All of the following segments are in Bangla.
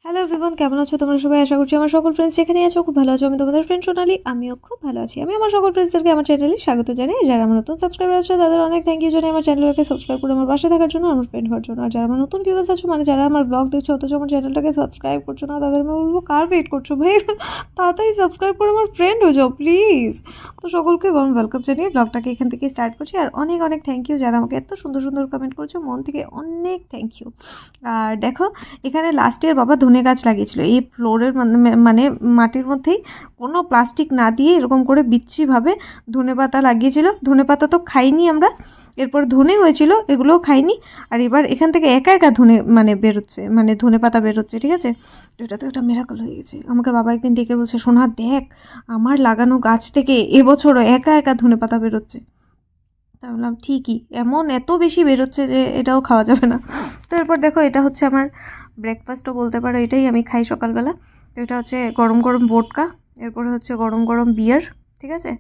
হ্যালো এভরিওয়ান, কেমন আছো তোমরা সবাই? আশা করছি আমার সকল ফ্রেন্ডস যেখানে আছো খুব ভালো আছো। আমি তোমাদের ফ্রেন্ড সোনালি, আমিও খুব ভালো আছি। আমি আমার সকল ফ্রেন্ডসদেরকে আমার চ্যানেলে স্বাগত জানাই। যারা আমার নতুন সাবস্ক্রাইবার আছো তাদের অনেক থ্যাংক ইউ জানাই আমার চ্যানেলটাকে সাবস্ক্রাইব করে আমার পাশে থাকার জন্য, আমার ফ্রেন্ড হওয়ার জন্য। আর যারা আমার নতুন ভিউয়ার্স আছো, মানে যারা আমার ব্লগ দেখছো অথচ আমার চ্যানেলটাকে সাবস্ক্রাইব করছো না, তাদের আমি বলবো কার ওয়েট করছো ভাই, তাড়াতাড়ি সাবস্ক্রাইব করে আমার ফ্রেন্ড হয়ে যাও প্লিজ। তো সকলকে ওয়েলকাম জানিয়ে ব্লগটাকে এখান থেকে স্টার্ট করছি। আর অনেক অনেক থ্যাংক ইউ যারা আমাকে এত সুন্দর সুন্দর কমেন্ট করছো, মন থেকে অনেক থ্যাংক ইউ। আর দেখো, এখানে লাস্ট ইয়ার বাবা ধনে গাছ লাগিয়েছিল এই ফ্লোরের মানে মাটির মধ্যেই, কোনো প্লাস্টিক না দিয়ে এরকম করে বিচ্ছিভাবে ধনে পাতা লাগিয়েছিল। ধনে পাতা তো খাইনি আমরা, এরপর ধনে হয়েছিল, এগুলোও খাইনি। আর এবার এখান থেকে একা একা ধনে বেরোচ্ছে, ধনে পাতা বেরোচ্ছে, ঠিক আছে। তো এটা তো একটা মিরাকল হয়ে গেছে। আমাকে বাবা একদিন ডেকে বলছে, সোনা দেখ আমার লাগানো গাছ থেকে এবছরও একা একা ধনে পাতা বেরোচ্ছে। তা বললাম ঠিকই, এমন এত বেশি বেরোচ্ছে যে এটাও খাওয়া যাবে না। তো এরপর দেখো, এটা হচ্ছে আমার ব্রেকফাস্টও বলতে পারো, এটাই আমি খাই সকালবেলা। তো এটা হচ্ছে গরম গরম ভোডকা, এরপরে হচ্ছে গরম গরম বিয়ার, ঠিক আছে।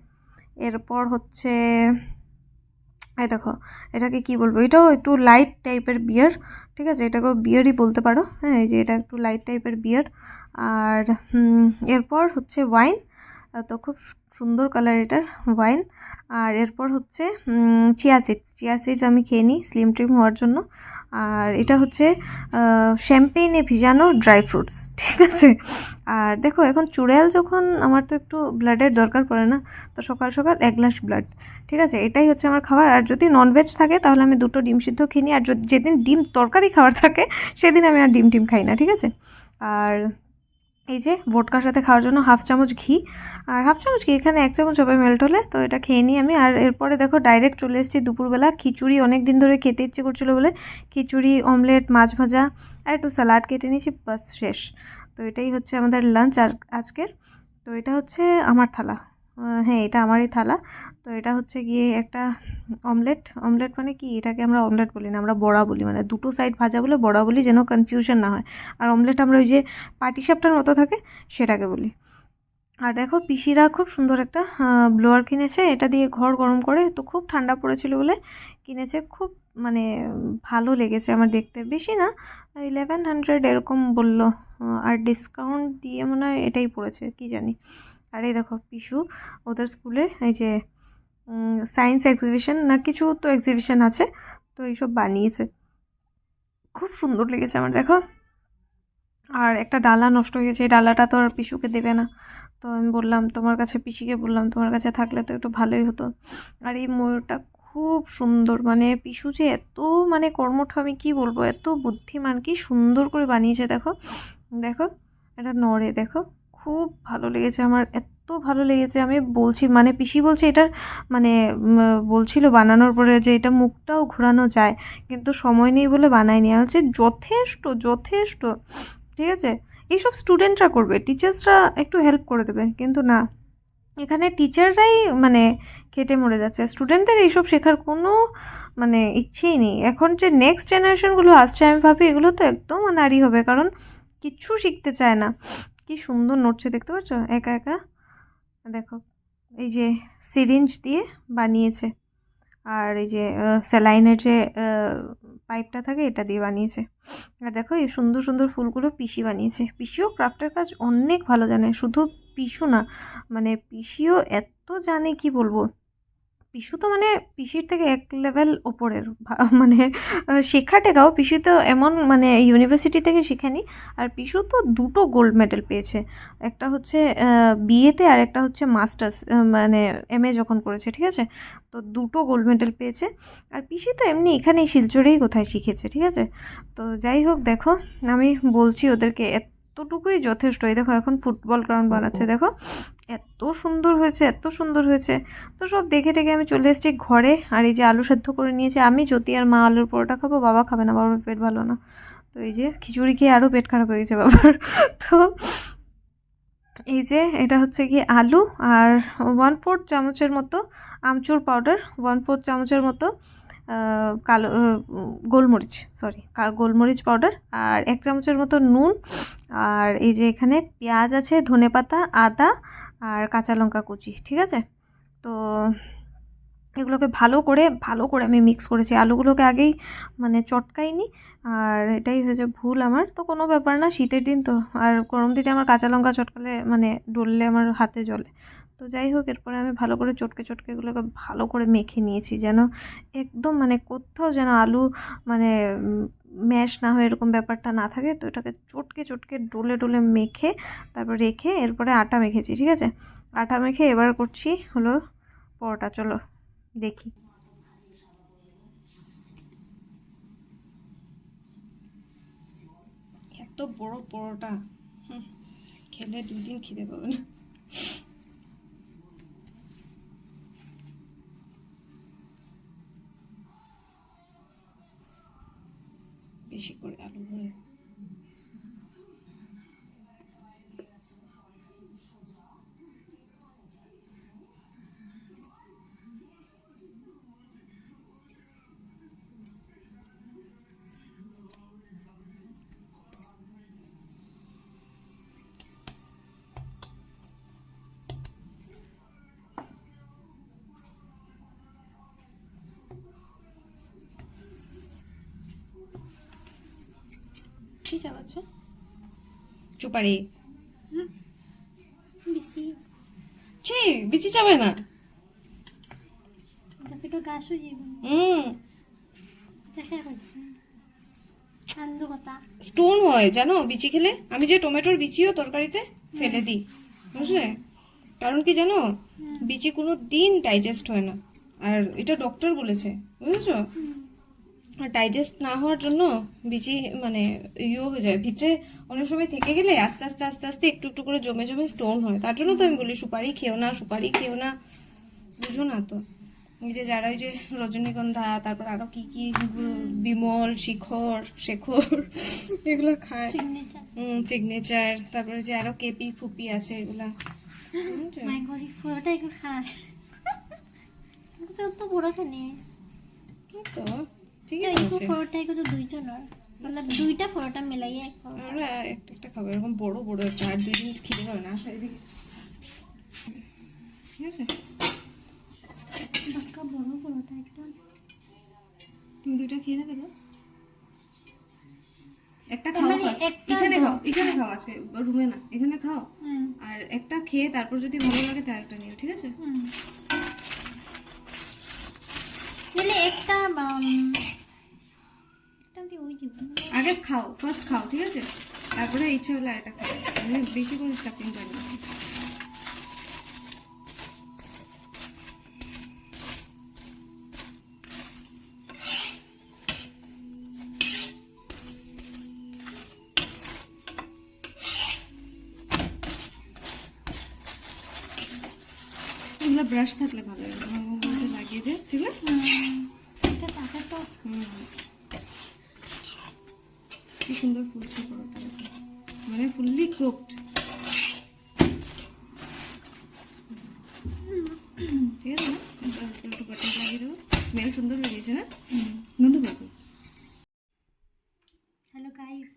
এরপর হচ্ছে এই দেখো, এটাকে কি বলবো, এটাও একটু লাইট টাইপের বিয়ার, ঠিক আছে, এটাকেও বিয়ারই বলতে পারো। হ্যাঁ, এই যে এটা একটু লাইট টাইপের বিয়ার। আর এরপর হচ্ছে ওয়াইন, তো খুব সুন্দর কালার এটার ওয়াইন। আর এরপর হচ্ছে চিয়া সিডস আমি খেয়ে নিই স্লিম ট্রিম হওয়ার জন্য। আর এটা হচ্ছে শ্যাম্পেইনে ভিজানো ড্রাই ফ্রুটস, ঠিক আছে। আর দেখো, এখন চুড়াল যখন আমার তো একটু ব্লাডের দরকার পড়ে না, তো সকাল সকাল 1 গ্লাস ব্লাড, ঠিক আছে, এটাই হচ্ছে আমার খাবার। আর যদি ননভেজ থাকে তাহলে আমি 2টো ডিম সিদ্ধ খেয়ে নিই। আর যেদিন ডিম তরকারি খাবার থাকে সেদিন আমি আর ডিম খাই না, ঠিক আছে। আর এই যে ভোটকার সাথে খাওয়ার জন্য 1/2 চামচ ঘি, আর 1/2 চামচ ঘি এখানে 1 চামচ হবে মেল্ট হলে, তো এটা খেয়ে নিই আমি। আর এরপরে দেখো ডাইরেক্ট চলে এসেছি দুপুরবেলা খিচুড়ি, অনেক দিন ধরে খেতে ইচ্ছে করছিলো বলে খিচুড়ি, অমলেট, মাছ ভাজা আর একটু স্যালাড কেটে নিয়েছি, বাস শেষ। তো এটাই হচ্ছে আমাদের লাঞ্চ আর আজকের। তো এটা হচ্ছে আমার থালা, হ্যাঁ এটা আমারই থালা। তো এটা হচ্ছে গিয়ে একটা অমলেট। অমলেট মানে কি, এটাকে আমরা অমলেট বলি না, আমরা বড়া বলি, মানে দুটো সাইড ভাজা বলে বড়া বলি, যেন কনফিউশন না হয়। আর অমলেট আমরা ওই যে পাটিসাপটার মতো থাকে সেটাকে বলি। আর দেখো, পিসিরা খুব সুন্দর একটা ব্লোয়ার কিনেছে, এটা দিয়ে ঘর গরম করে, তো খুব ঠান্ডা পড়েছিল বলে কিনেছে। খুব মানে ভালো লেগেছে আমার দেখতে, বেশি না 1100 এরকম বললো। আর ডিসকাউন্ট দিয়ে মনে হয় এটাই পড়েছে, কি জানি। আর এই দেখো পিসু, ওদের স্কুলে এই যে সায়েন্স এক্সিবিশন না কিছু তো এক্সিবিশন আছে, তো এইসব বানিয়েছে, খুব সুন্দর লেগেছে আমার দেখো। আর একটা ডালা নষ্ট হয়ে গেছে, এই ডালাটা তো আর পিসুকে দেবে না, তো আমি বললাম তোমার কাছে, পিসিকে বললাম তোমার কাছে থাকলে তো একটু ভালোই হতো। আর এই ময়ূরটা খুব সুন্দর, মানে পিসু যে এত কর্মঠ, আমি কি বলবো, এত বুদ্ধিমান, কি সুন্দর করে বানিয়েছে দেখো। দেখো এটা নড়ে, দেখো খুব ভালো লেগেছে আমার, এত ভালো লেগেছে। আমি বলছি, পিসি বলছে এটার বলছিল বানানোর পরে যে এটা মুখটাও ঘোরানো যায়, কিন্তু সময় নেই বলে বানায়নি। আমি বলছি যথেষ্ট যথেষ্ট, ঠিক আছে, এইসব স্টুডেন্টরা করবে, টিচার্সরা একটু হেল্প করে দেবে, কিন্তু না, এখানে টিচাররাই খেটে মরে যাচ্ছে, স্টুডেন্টদের এইসব শেখার কোনো ইচ্ছেই নেই। এখন যে নেক্সট জেনারেশনগুলো আসছে, আমি ভাবি এগুলো তো একদম নারী হবে, কারণ কিচ্ছু শিখতে চায় না। কি সুন্দর নড়ছে দেখতে পাচ্ছ একা একা, দেখো এই যে সিরিঞ্জ দিয়ে বানিয়েছে। আর এই যে স্যালাইনের যে পাইপটা থাকে এটা দিয়ে বানিয়েছে। আর দেখো এই সুন্দর সুন্দর ফুলগুলো পিসি বানিয়েছে। পিসিও ক্রাফটের কাজ অনেক ভালো জানে, শুধু পিসু না, পিসিও এত জানে কি বলবো। পিসু তো পিসির থেকে এক লেভেল ওপরের, শেখা টেকাও পিসু তো এমন, ইউনিভার্সিটি থেকে শিখেনি। আর পিসু তো 2টো গোল্ড মেডেল পেয়েছে, একটা হচ্ছে বিএতে আর একটা হচ্ছে মাস্টার্স এমএ যখন করেছে, ঠিক আছে। তো 2টো গোল্ড মেডেল পেয়েছে। আর পিসি তো এমনি এখানেই শিলচরেই কোথায় শিখেছে, ঠিক আছে। তো যাই হোক, দেখো আমি বলছি ওদেরকে এতটুকুই যথেষ্ট। এই দেখো এখন ফুটবল গ্রাউন্ড বানাচ্ছে, দেখো এত সুন্দর হয়েছে, এত সুন্দর হয়েছে। তো সব দেখে টেকে আমি চলে এসেছি ঘরে। আর এই যে আলু সেদ্ধ করে নিয়েছি আমি, জ্যোতি আর মা আলুর পরোটা খাবো, বাবা খাবে না, বাবার পেট ভালো না। তো এই যে খিচুড়ি খেয়ে আরও পেট খারাপ হয়ে গেছে বাবার। তো এই যে এটা হচ্ছে কি আলু, আর 1/4 চামচের মতো আমচুর পাউডার, 1/4 চামচের মতো কালো গোলমরিচ, গোলমরিচ পাউডার, আর 1 চামচের মতো নুন। আর এই যে এখানে পেঁয়াজ আছে, ধনেপাতা, আদা আর কাঁচা লঙ্কা কুচি, ঠিক আছে। তো এগুলোকে ভালো করে আমি মিক্স করেছি, আলুগুলোকে আগেই মানে চটকাইনি। আর এটাই হয়েছে ভুল আমার, তো কোনো ব্যাপার না, শীতের দিন তো, আর গরম দিনে আমার কাঁচা লঙ্কা চটকালে মানে ডললে আমার হাতে জ্বলে। তো যাই হোক, এরপরে আমি ভালো করে চটকে এগুলোকে ভালো করে মেখে নিয়েছি, যেন একদম মানে কোথাও যেন আলু মানে ম্যাশ না হয় এরকম ব্যাপারটা না থাকে। তো এটাকে চটকে ডলে মেখে তারপর রেখে এরপরে আটা মেখেছি, ঠিক আছে। আটা মেখে এবার করছি হলো পরোটা। চলো দেখি। এত বড় পরোটা খেলে 2 দিন খিদে পাবে না। বেশি করে আলু ভরে কি চালাচ্ছ? চুপারি বিসি ছি, বিচি যাবে না। পেটো গাছ হয়ে যাবে। দেখা করছে আন্দো কথা স্টোন হয় জানো বিচি খেলে। আমি যে টমেটোর বিচিও তরকারিতে ফেলে দিই, বুঝলে? কারণ কি জানো, বিচি কোনো দিন ডাইজেস্ট হয় না, আর এটা ডক্টর বলেছে, বুঝেছো? আর ডাইজেস্ট না হওয়ার জন্য বিচি মানে হয়ে যায় ভিতরে, অনেক সময় থেকে গেলে আস্তে আস্তে একটু একটু করে জমে স্টোন হয়। তার জন্য তো আমি বলি সুপারি খেও না, বুঝো না তো? এই যে যারা ওই যে রজনীগন্ধা, তারপর আরো কি কি বিমল, শেখর এগুলো খায়, সিগনেচার, তারপরে যে আরো কেপি ফুপি আছে এগুলা, মাই গরি পুরোটা এগুলো খায় তো বড় খানে তো ঠিক तो আছে। इको পরোটা এগুলো তো দুইটা নয়, मतलब দুইটা পরোটা মিলাই এক পরোটা। আমরা একটা খাবো এরকম বড় একটা, আর 2 দিন খিদে পাবে না। আসো এদিকে, ঠিক আছে? বাক্কা বড় পরোটা একটা। তুমি 2টা খেয়ে নেবে তো? একটা খাও মানে ফার্স্ট, একটা এখানে খাও আজকে রুমে না, এখানে খাও। হুম আর একটা খেয়ে তারপর যদি ভালো লাগে তার একটা নিও, ঠিক আছে? হুম তাহলে একটা দিয়ে ওই যাবে। আগে খাও, ফার্স্ট খাও, ঠিক আছে? তারপরে ইচ্ছা হলে আরেকটা খাও, মানে বেশি করে স্টাফিং বানিয়েছি। এগুলো ব্রাশ থাকলে ভালো হবে, মধ্যে লাগিয়ে দে, ঠিক আছে? এটা টাকা তো কি সুন্দর ফুলছে পরোটা, মানে ফুললি কুকড, ঠিক আছে না? একটু বাটার লাগিয়ে দেবো, স্মেল সুন্দর বেরিয়েছে না? বন্ধু পাবো। हेलो गाइस,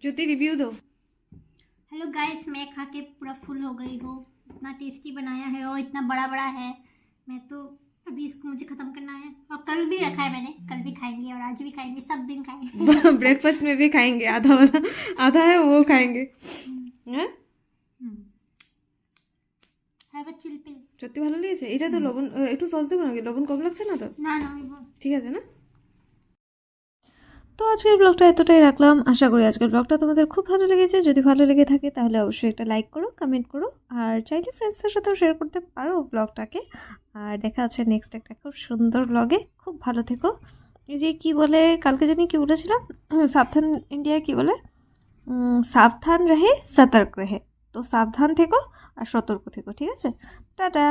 ज्योति रिव्यू दो। हेलो गाइस, मैं खा के पूरा फुल हो गई हूँ। इतना टेस्टी बनाया है और इतना बड़ा बड़ा है। मैं तो अभी इसको मुझे ख़त्म करना है, और कल भी रखा है मैंने, कल भी खाएंगे और आज भी खाएंगे, सब दिन खाएंगे। ब्रेकफास्ट में भी खाएंगे, आधा वाला आधा है वो खाएंगे। হ্যাঁ হ্যাঁ চিলপিল সত্যি ভালো লেগেছে। এটা তো লবণ একটু সস দেবো নাকি? লবণ কম লাগছে না তো? না না ঠিক আছে না? তো আজকের ব্লগটা এতটাই রাখলাম, আশা করি আজকের ব্লগটা তোমাদের খুব ভালো লেগেছে। যদি ভালো লেগে থাকে তাহলে অবশ্যই একটা লাইক করো, কমেন্ট করো, আর চাইলে ফ্রেন্ডসদের সাথেও শেয়ার করতে পারো ব্লগটাকে। আর দেখা হচ্ছে নেক্সট একটা খুব সুন্দর ব্লগে। খুব ভালো থেকো। এই যে কী বলে কালকে জানি কি বলেছিলাম, সাবধান ইন্ডিয়া কি বলে, সাবধান রহে সতর্ক রহে। তো সাবধান থেকো আর সতর্ক থেকো, ঠিক আছে? টাটা।